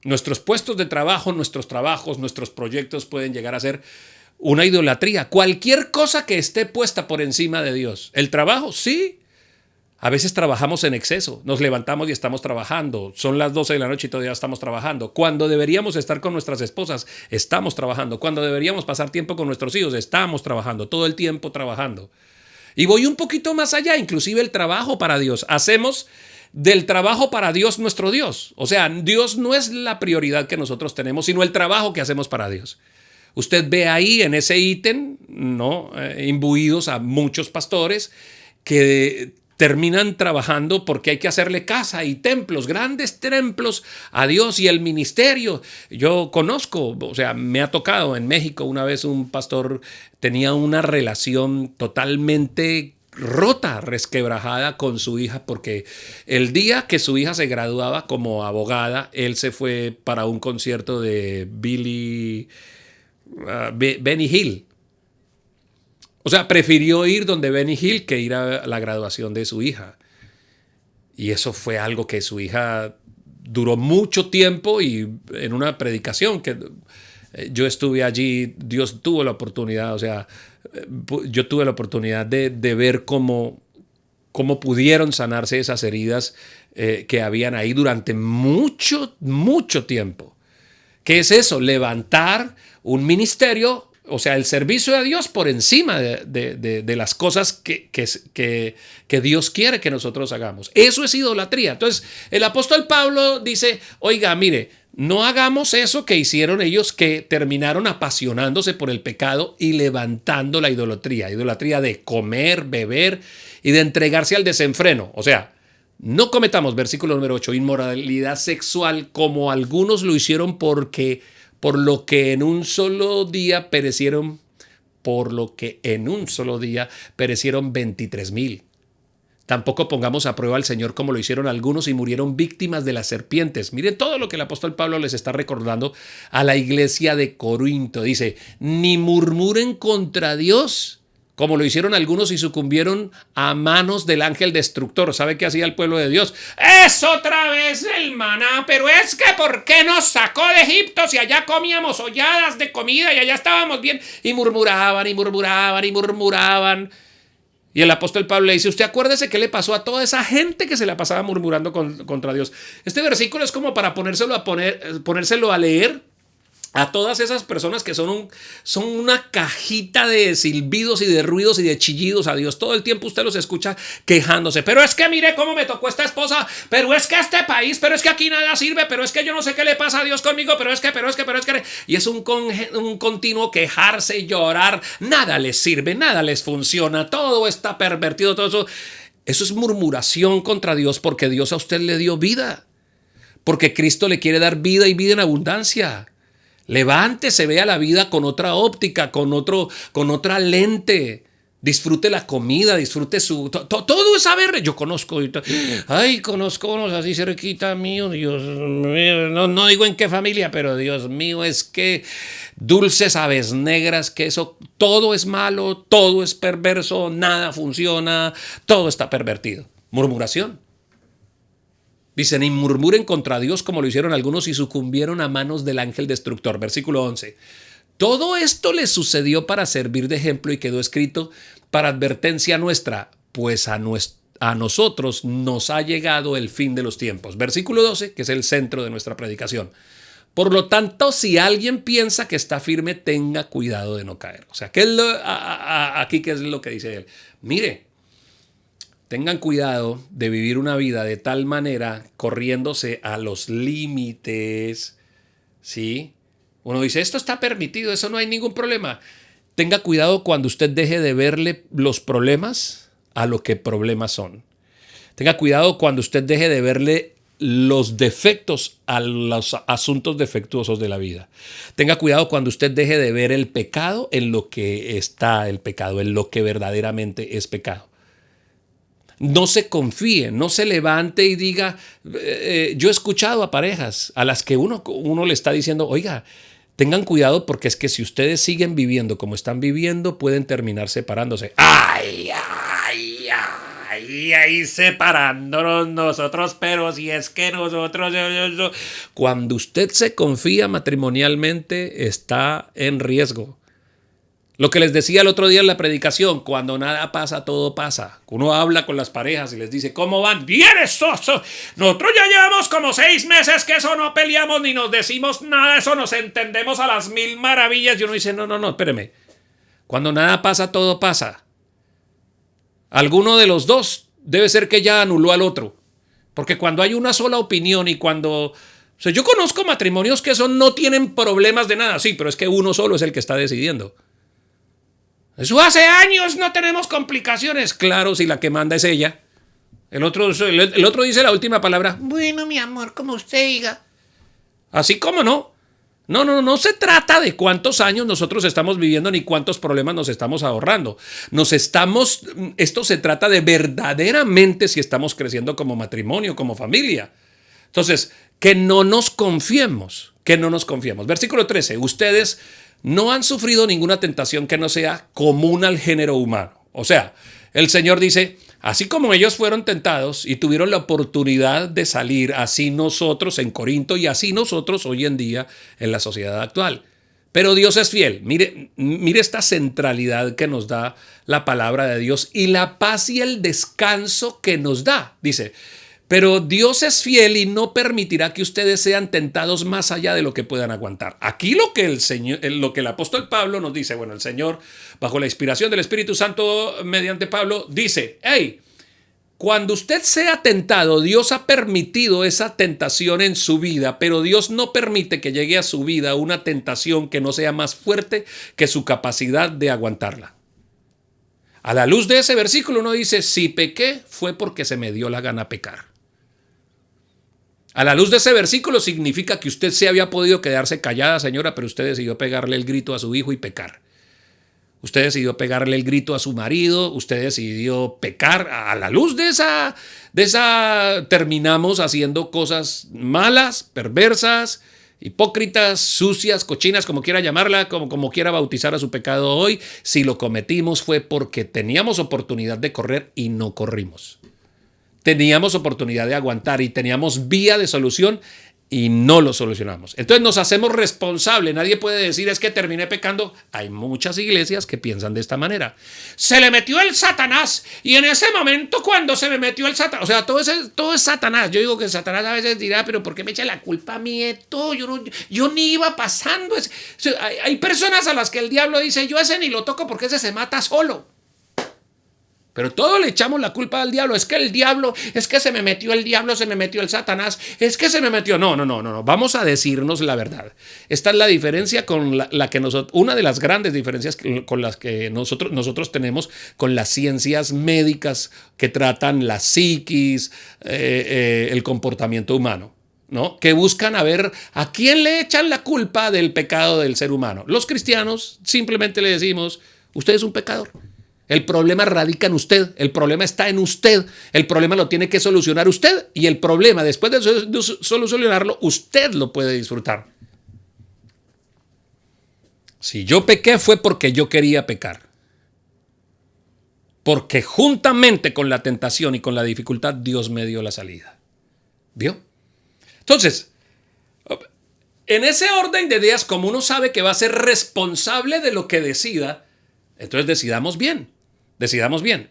Nuestros puestos de trabajo, nuestros trabajos, nuestros proyectos pueden llegar a ser una idolatría. Cualquier cosa que esté puesta por encima de Dios. El trabajo, sí. A veces trabajamos en exceso. Nos levantamos y estamos trabajando. Son las 12 de la noche y todavía estamos trabajando. Cuando deberíamos estar con nuestras esposas, estamos trabajando. Cuando deberíamos pasar tiempo con nuestros hijos, estamos trabajando. Todo el tiempo trabajando. Y voy un poquito más allá, inclusive el trabajo para Dios. Hacemos del trabajo para Dios nuestro Dios. O sea, Dios no es la prioridad que nosotros tenemos, sino el trabajo que hacemos para Dios. Usted ve ahí en ese ítem, ¿no? Imbuidos a muchos pastores que terminan trabajando porque hay que hacerle casa y templos, grandes templos a Dios y el ministerio. Yo conozco, o sea, me ha tocado en México una vez un pastor tenía una relación totalmente rota, resquebrajada con su hija, porque el día que su hija se graduaba como abogada, él se fue para un concierto de Benny Hill. O sea, prefirió ir donde Benny Hill que ir a la graduación de su hija. Y eso fue algo que su hija duró mucho tiempo, y en una predicación que yo estuve allí, Dios tuvo la oportunidad, o sea, yo tuve la oportunidad de ver cómo pudieron sanarse esas heridas que habían ahí durante mucho, mucho tiempo. ¿Qué es eso? Levantar un ministerio, o sea, el servicio a Dios por encima de las cosas que Dios quiere que nosotros hagamos. Eso es idolatría. Entonces, el apóstol Pablo dice, oiga, mire, no hagamos eso que hicieron ellos, que terminaron apasionándose por el pecado y levantando la idolatría. Idolatría de comer, beber y de entregarse al desenfreno. O sea, no cometamos, versículo número 8, inmoralidad sexual como algunos lo hicieron por lo que en un solo día perecieron 23,000. Tampoco pongamos a prueba al Señor como lo hicieron algunos y murieron víctimas de las serpientes. Miren todo lo que el apóstol Pablo les está recordando a la iglesia de Corinto. Dice, ni murmuren contra Dios, como lo hicieron algunos y sucumbieron a manos del ángel destructor. ¿Sabe qué hacía el pueblo de Dios? ¡Es otra vez el maná! Pero es que ¿por qué nos sacó de Egipto si allá comíamos holladas de comida y allá estábamos bien? Y murmuraban y murmuraban y murmuraban. Y el apóstol Pablo le dice, usted acuérdese qué le pasó a toda esa gente que se la pasaba murmurando contra Dios. Este versículo es como para ponérselo a leer a todas esas personas que son una cajita de silbidos y de ruidos y de chillidos a Dios. Todo el tiempo usted los escucha quejándose. Pero es que mire cómo me tocó esta esposa, pero es que este país, pero es que aquí nada sirve, pero es que yo no sé qué le pasa a Dios conmigo, pero es que. Y es un continuo quejarse y llorar. Nada les sirve, nada les funciona, todo está pervertido, todo eso. Eso es murmuración contra Dios, porque Dios a usted le dio vida. Porque Cristo le quiere dar vida y vida en abundancia. Levántese, vea la vida con otra óptica, con otra lente. Disfrute la comida, disfrute todo es saber. Yo conozco unos así cerquita mío, Dios mío, no digo en qué familia, pero Dios mío, es que dulces aves negras, que eso, todo es malo, todo es perverso, nada funciona, todo está pervertido. Murmuración. Dicen, y murmuren contra Dios como lo hicieron algunos y sucumbieron a manos del ángel destructor. Versículo 11. Todo esto les sucedió para servir de ejemplo y quedó escrito para advertencia nuestra, pues a nosotros nos ha llegado el fin de los tiempos. Versículo 12, que es el centro de nuestra predicación. Por lo tanto, si alguien piensa que está firme, tenga cuidado de no caer. O sea, aquí qué es lo que dice él. Mire, tengan cuidado de vivir una vida de tal manera, corriéndose a los límites, ¿sí? Uno dice, esto está permitido, eso no hay ningún problema. Tenga cuidado cuando usted deje de verle los problemas a lo que problemas son. Tenga cuidado cuando usted deje de verle los defectos a los asuntos defectuosos de la vida. Tenga cuidado cuando usted deje de ver el pecado en lo que está el pecado, en lo que verdaderamente es pecado. No se confíe, no se levante y diga, yo he escuchado a parejas a las que uno le está diciendo, oiga, tengan cuidado porque es que si ustedes siguen viviendo como están viviendo, pueden terminar separándose. ¡Ay, separándonos nosotros! Pero si es que nosotros... Cuando usted se confía matrimonialmente, está en riesgo. Lo que les decía el otro día en la predicación, cuando nada pasa, todo pasa. Uno habla con las parejas y les dice, ¿cómo van? ¡Bien, nosotros ya llevamos como 6 meses que eso no peleamos ni nos decimos nada, eso nos entendemos a las 1000 maravillas. Y uno dice, no, espéreme. Cuando nada pasa, todo pasa. Alguno de los dos debe ser que ya anuló al otro. Porque cuando hay una sola opinión y cuando... O sea, yo conozco matrimonios que no tienen problemas de nada, sí, pero es que uno solo es el que está decidiendo. Eso hace años no tenemos complicaciones. Claro, si la que manda es ella. El otro dice la última palabra. Bueno, mi amor, como usted diga. Así como no. No se trata de cuántos años nosotros estamos viviendo ni cuántos problemas nos estamos ahorrando. Esto se trata de verdaderamente si estamos creciendo como matrimonio, como familia. Entonces, que no nos confiemos. Versículo 13. Ustedes no han sufrido ninguna tentación que no sea común al género humano. O sea, el Señor dice, así como ellos fueron tentados y tuvieron la oportunidad de salir, así nosotros en Corinto y así nosotros hoy en día en la sociedad actual. Pero Dios es fiel. Mire esta centralidad que nos da la palabra de Dios y la paz y el descanso que nos da. Dice, pero Dios es fiel y no permitirá que ustedes sean tentados más allá de lo que puedan aguantar. Aquí lo que el apóstol Pablo nos dice, bueno, el Señor, bajo la inspiración del Espíritu Santo mediante Pablo, dice, hey, cuando usted sea tentado, Dios ha permitido esa tentación en su vida, pero Dios no permite que llegue a su vida una tentación que no sea más fuerte que su capacidad de aguantarla. A la luz de ese versículo uno dice, si pequé fue porque se me dio la gana pecar. A la luz de ese versículo significa que usted se había podido quedarse callada, señora, pero usted decidió pegarle el grito a su hijo y pecar. Usted decidió pegarle el grito a su marido, usted decidió pecar. A la luz de esa terminamos haciendo cosas malas, perversas, hipócritas, sucias, cochinas, como quiera llamarla, como quiera bautizar a su pecado hoy. Si lo cometimos fue porque teníamos oportunidad de correr y no corrimos. Teníamos oportunidad de aguantar y teníamos vía de solución y no lo solucionamos. Entonces nos hacemos responsables. Nadie puede decir es que terminé pecando. Hay muchas iglesias que piensan de esta manera. Se le metió el Satanás y en ese momento cuando se me metió el Satanás, o sea, todo es Satanás. Yo digo que Satanás a veces dirá, pero ¿por qué me echa la culpa a mí de todo? Yo ni iba pasando. Hay personas a las que el diablo dice, yo ese ni lo toco porque ese se mata solo. Pero todos le echamos la culpa al diablo. Es que el diablo, es que se me metió el diablo, se me metió el Satanás, es que se me metió. No. Vamos a decirnos la verdad. Esta es la diferencia con la que nosotros, una de las grandes diferencias con las que nosotros tenemos con las ciencias médicas que tratan la psiquis, el comportamiento humano, ¿no? Que buscan a ver a quién le echan la culpa del pecado del ser humano. Los cristianos simplemente le decimos, usted es un pecador. El problema radica en usted, el problema está en usted, el problema lo tiene que solucionar usted y el problema, después de solucionarlo, usted lo puede disfrutar. Si yo pequé fue porque yo quería pecar. Porque juntamente con la tentación y con la dificultad, Dios me dio la salida. ¿Vio? Entonces, en ese orden de ideas, como uno sabe que va a ser responsable de lo que decida, entonces decidamos bien.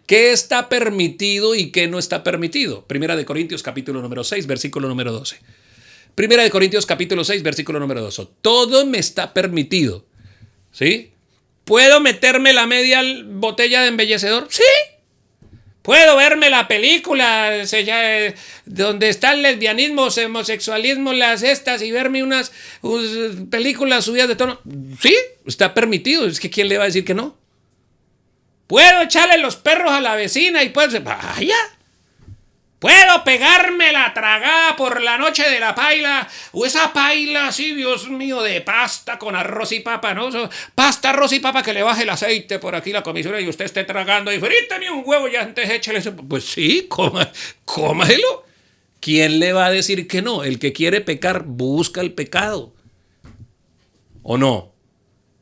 ¿Qué está permitido y qué no está permitido? Primera de Corintios capítulo número 6, versículo número 12. Primera de Corintios capítulo 6, versículo número 12. Todo me está permitido. ¿Sí? ¿Puedo meterme la media botella de embellecedor? Sí. ¿Puedo verme la película donde está el lesbianismo, homosexualismo, las estas y verme unas películas subidas de tono? Sí, está permitido. Es que ¿quién le va a decir que no? ¿Puedo echarle los perros a la vecina y pues vaya? ¿Puedo pegarme la tragada por la noche de la paila? O esa paila así, Dios mío, de pasta con arroz y papa, ¿no? Pasta, arroz y papa que le baje el aceite por aquí la comisura y usted esté tragando y frítame un huevo y antes échale eso. Pues sí, cómalo. ¿Quién le va a decir que no? El que quiere pecar busca el pecado. ¿O no?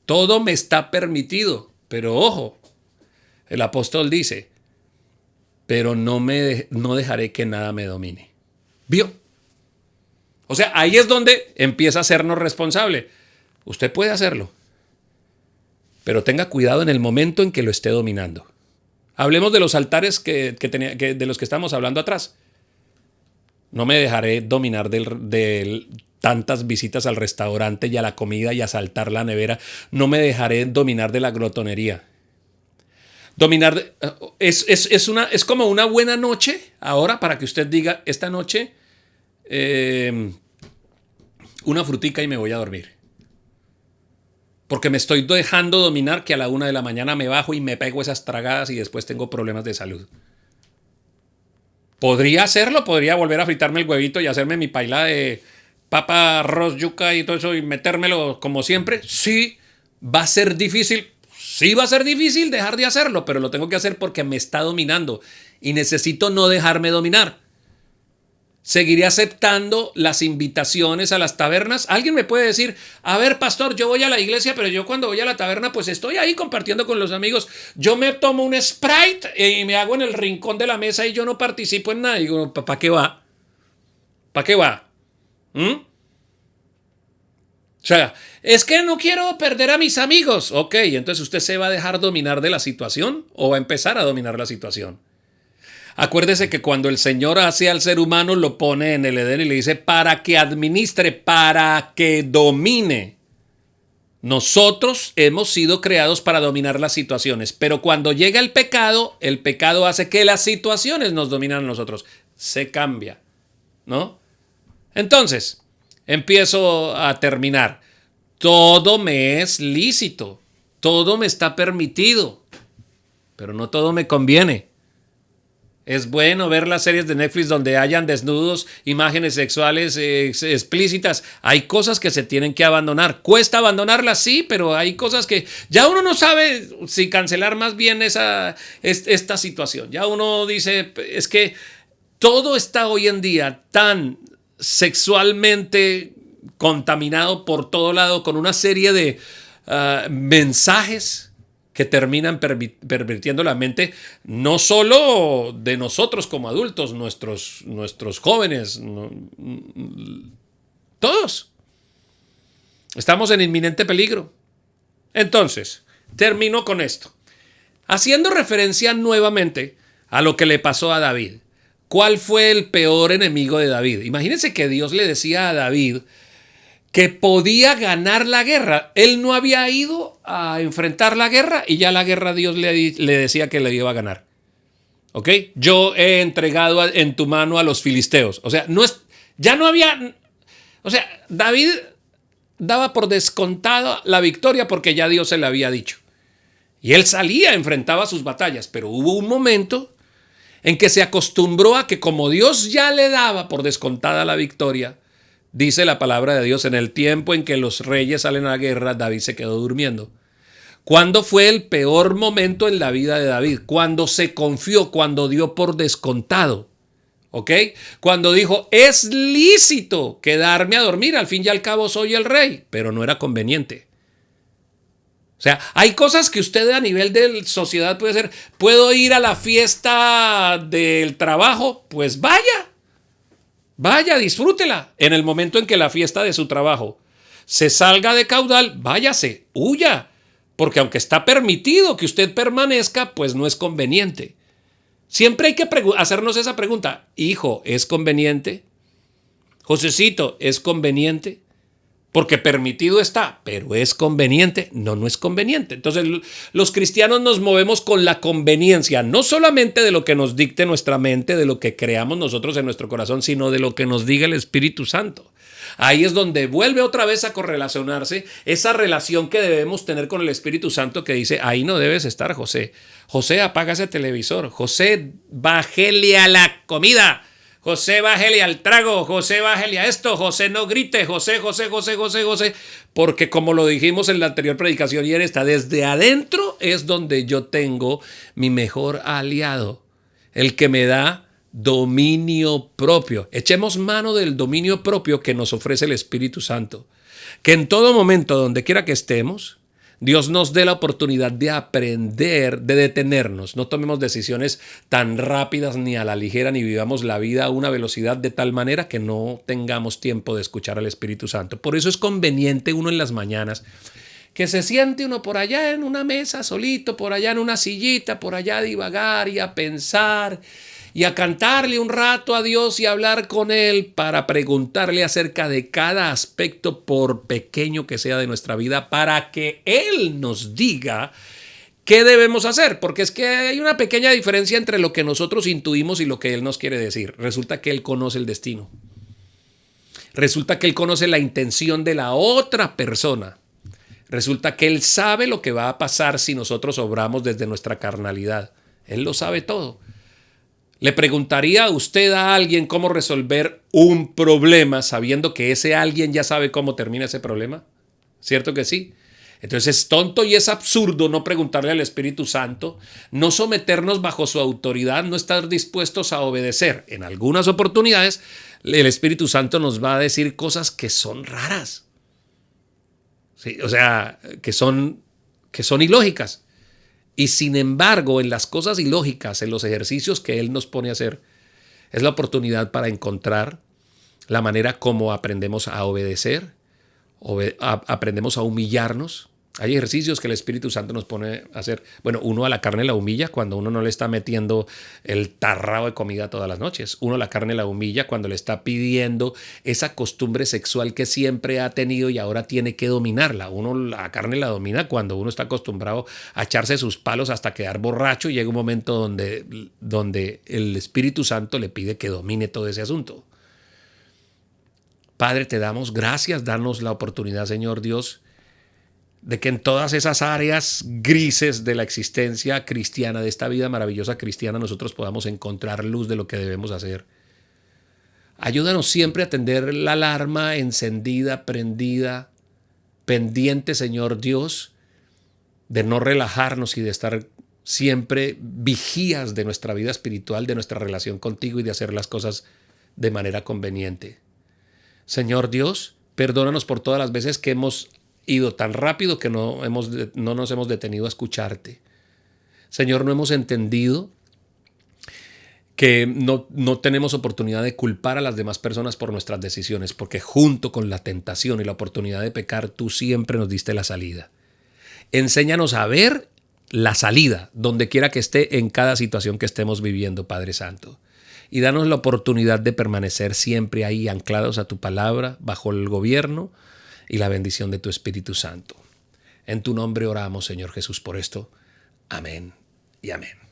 Todo me está permitido, pero ojo. El apóstol dice, pero no dejaré que nada me domine. ¿Vio? O sea, ahí es donde empieza a sernos responsable. Usted puede hacerlo, pero tenga cuidado en el momento en que lo esté dominando. Hablemos de los altares de los que estamos hablando atrás. No me dejaré dominar de tantas visitas al restaurante y a la comida y a saltar la nevera. No me dejaré dominar de la glotonería. Dominar es como una buena noche ahora para que usted diga, esta noche una frutica y me voy a dormir. Porque me estoy dejando dominar que a la 1 de la mañana me bajo y me pego esas tragadas y después tengo problemas de salud. Podría hacerlo, podría volver a fritarme el huevito y hacerme mi paila de papa, arroz, yuca y todo eso y metérmelo como siempre. Sí, va a ser difícil. Sí va a ser difícil dejar de hacerlo, pero lo tengo que hacer porque me está dominando y necesito no dejarme dominar. Seguiré aceptando las invitaciones a las tabernas. Alguien me puede decir, a ver, pastor, yo voy a la iglesia, pero yo cuando voy a la taberna, pues estoy ahí compartiendo con los amigos. Yo me tomo un Sprite y me hago en el rincón de la mesa y yo no participo en nada. Y digo, ¿para qué va? ¿Para qué va? O sea, es que no quiero perder a mis amigos. Ok, entonces usted se va a dejar dominar de la situación o va a empezar a dominar la situación. Acuérdese que cuando el Señor hace al ser humano lo pone en el Edén y le dice para que administre, para que domine. Nosotros hemos sido creados para dominar las situaciones, pero cuando llega el pecado hace que las situaciones nos dominan a nosotros. Se cambia, ¿no? Entonces, empiezo a terminar. Todo me es lícito, todo me está permitido, pero no todo me conviene. Es bueno ver las series de Netflix donde hayan desnudos, imágenes sexuales explícitas. Hay cosas que se tienen que abandonar. Cuesta abandonarlas, sí, pero hay cosas que ya uno no sabe si cancelar más bien esta situación. Ya uno dice, es que todo está hoy en día tan sexualmente contaminado por todo lado con una serie de mensajes que terminan pervirtiendo la mente no solo de nosotros como adultos, nuestros jóvenes, todos. Estamos en inminente peligro. Entonces, termino con esto. Haciendo referencia nuevamente a lo que le pasó a David. ¿Cuál fue el peor enemigo de David? Imagínense que Dios le decía a David que podía ganar la guerra. Él no había ido a enfrentar la guerra y ya la guerra Dios le decía que le iba a ganar. ¿Ok? Yo he entregado en tu mano a los filisteos. O sea, ya no había... O sea, David daba por descontado la victoria porque ya Dios se le había dicho. Y él salía, enfrentaba sus batallas, pero hubo un momento en que se acostumbró a que como Dios ya le daba por descontada la victoria, dice la palabra de Dios, en el tiempo en que los reyes salen a la guerra, David se quedó durmiendo. ¿Cuándo fue el peor momento en la vida de David? Cuando se confió, cuando dio por descontado. ¿Ok? Cuando dijo, es lícito quedarme a dormir, al fin y al cabo soy el rey, pero no era conveniente. O sea, hay cosas que usted a nivel de sociedad puede hacer. ¿Puedo ir a la fiesta del trabajo? Pues vaya, disfrútela. En el momento en que la fiesta de su trabajo se salga de caudal, váyase, huya. Porque aunque está permitido que usted permanezca, pues no es conveniente. Siempre hay que hacernos esa pregunta. Hijo, ¿es conveniente? Josecito, ¿es conveniente? Porque permitido está, pero ¿es conveniente? No, no es conveniente. Entonces, los cristianos nos movemos con la conveniencia, no solamente de lo que nos dicte nuestra mente, de lo que creamos nosotros en nuestro corazón, sino de lo que nos diga el Espíritu Santo. Ahí es donde vuelve otra vez a correlacionarse esa relación que debemos tener con el Espíritu Santo que dice, ahí no debes estar, José. José, apaga ese televisor. José, bájele a la comida. José, bájele al trago. José, bájele a esto. José, no grite. José. Porque como lo dijimos en la anterior predicación y en esta, desde adentro es donde yo tengo mi mejor aliado. El que me da dominio propio. Echemos mano del dominio propio que nos ofrece el Espíritu Santo. Que en todo momento, donde quiera que estemos, Dios nos dé la oportunidad de aprender, de detenernos. No tomemos decisiones tan rápidas ni a la ligera, ni vivamos la vida a una velocidad de tal manera que no tengamos tiempo de escuchar al Espíritu Santo. Por eso es conveniente uno en las mañanas que se siente uno por allá en una mesa solito, por allá en una sillita, por allá a divagar y a pensar y a cantarle un rato a Dios y a hablar con Él para preguntarle acerca de cada aspecto, por pequeño que sea de nuestra vida, para que Él nos diga ¿Qué debemos hacer? Porque es que hay una pequeña diferencia entre lo que nosotros intuimos y lo que Él nos quiere decir. Resulta que Él conoce el destino. Resulta que Él conoce la intención de la otra persona. Resulta que Él sabe lo que va a pasar si nosotros obramos desde nuestra carnalidad. Él lo sabe todo. ¿Le preguntaría a usted a alguien cómo resolver un problema sabiendo que ese alguien ya sabe cómo termina ese problema? ¿Cierto que sí? Entonces es tonto y es absurdo no preguntarle al Espíritu Santo, no someternos bajo su autoridad, no estar dispuestos a obedecer. En algunas oportunidades el Espíritu Santo nos va a decir cosas que son raras. Sí, o sea, que son ilógicas. Y sin embargo, en las cosas ilógicas, en los ejercicios que Él nos pone a hacer, es la oportunidad para encontrar la manera como aprendemos a obedecer, aprendemos a humillarnos. Hay ejercicios que el Espíritu Santo nos pone a hacer. Bueno, uno a la carne la humilla cuando uno no le está metiendo el tarrado de comida todas las noches. Uno a la carne la humilla cuando le está pidiendo esa costumbre sexual que siempre ha tenido y ahora tiene que dominarla. Uno la carne la domina cuando uno está acostumbrado a echarse sus palos hasta quedar borracho y llega un momento donde el Espíritu Santo le pide que domine todo ese asunto. Padre, te damos gracias, danos la oportunidad, Señor Dios, de que en todas esas áreas grises de la existencia cristiana, de esta vida maravillosa cristiana, nosotros podamos encontrar luz de lo que debemos hacer. Ayúdanos siempre a tener la alarma encendida, prendida, pendiente, Señor Dios, de no relajarnos y de estar siempre vigías de nuestra vida espiritual, de nuestra relación contigo y de hacer las cosas de manera conveniente. Señor Dios, perdónanos por todas las veces que hemos ido tan rápido que no nos hemos detenido a escucharte. Señor, no hemos entendido que no tenemos oportunidad de culpar a las demás personas por nuestras decisiones, porque junto con la tentación y la oportunidad de pecar, tú siempre nos diste la salida. Enséñanos a ver la salida, donde quiera que esté en cada situación que estemos viviendo, Padre Santo. Y danos la oportunidad de permanecer siempre ahí anclados a tu palabra, bajo el gobierno y la bendición de tu Espíritu Santo. En tu nombre oramos, Señor Jesús, por esto. Amén y amén.